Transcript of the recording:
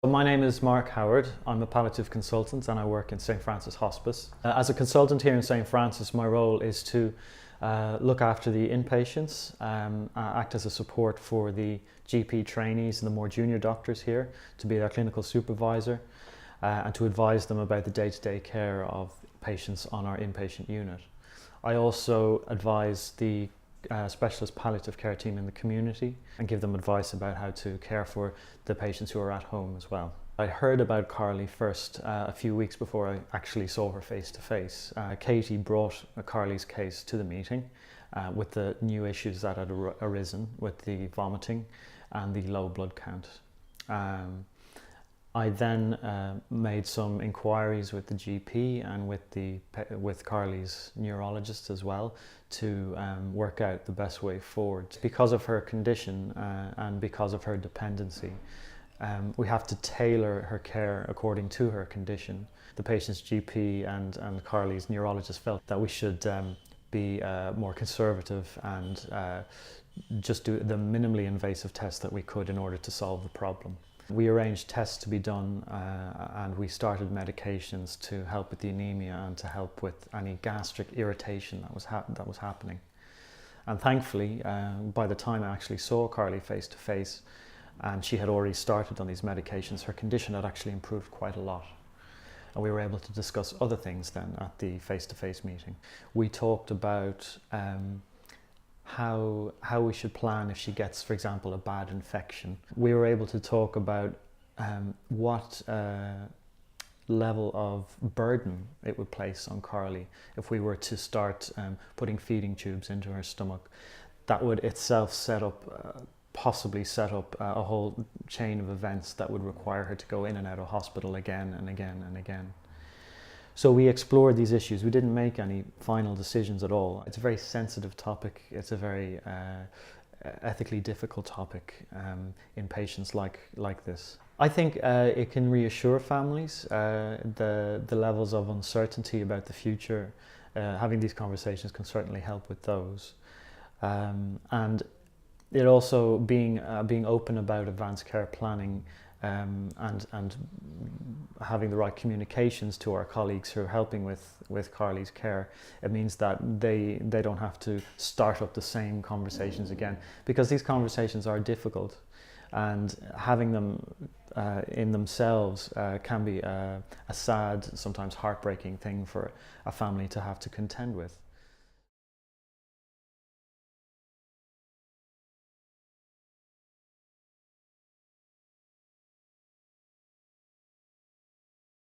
My name is Mark Howard. I'm a palliative consultant and I work in St. Francis Hospice. As a consultant here in St. Francis, my role is to look after the inpatients, act as a support for the GP trainees and the more junior doctors here, to be their clinical supervisor, and to advise them about the day-to-day care of patients on our inpatient unit. I also advise the specialist palliative care team in the community and give them advice about how to care for the patients who are at home as well. I heard about Carly first a few weeks before I actually saw her face to face. Katie brought Carly's case to the meeting with the new issues that had arisen with the vomiting and the low blood count. I then made some inquiries with the GP and with Carly's neurologist as well to work out the best way forward. Because of her condition and because of her dependency, we have to tailor her care according to her condition. The patient's GP and Carly's neurologist felt that we should be more conservative and just do the minimally invasive tests that we could in order to solve the problem. We arranged tests to be done and we started medications to help with the anemia and to help with any gastric irritation that was happening. And thankfully, by the time I actually saw Carly face to face and she had already started on these medications, her condition had actually improved quite a lot. And we were able to discuss other things then at the face-to-face meeting. We talked about how we should plan if she gets, for example, a bad infection. We were able to talk about what level of burden it would place on Carly if we were to start putting feeding tubes into her stomach. That would itself possibly set up a whole chain of events that would require her to go in and out of hospital again and again and again. So we explored these issues. We didn't make any final decisions at all. It's a very sensitive topic. It's a very ethically difficult topic in patients like this. I think it can reassure families the levels of uncertainty about the future. Having these conversations can certainly help with those. And it also being open about advanced care planning and having the right communications to our colleagues who are helping with Carly's care. It means that they don't have to start up the same conversations again, because these conversations are difficult and having them in themselves can be a sad, sometimes heartbreaking thing for a family to have to contend with.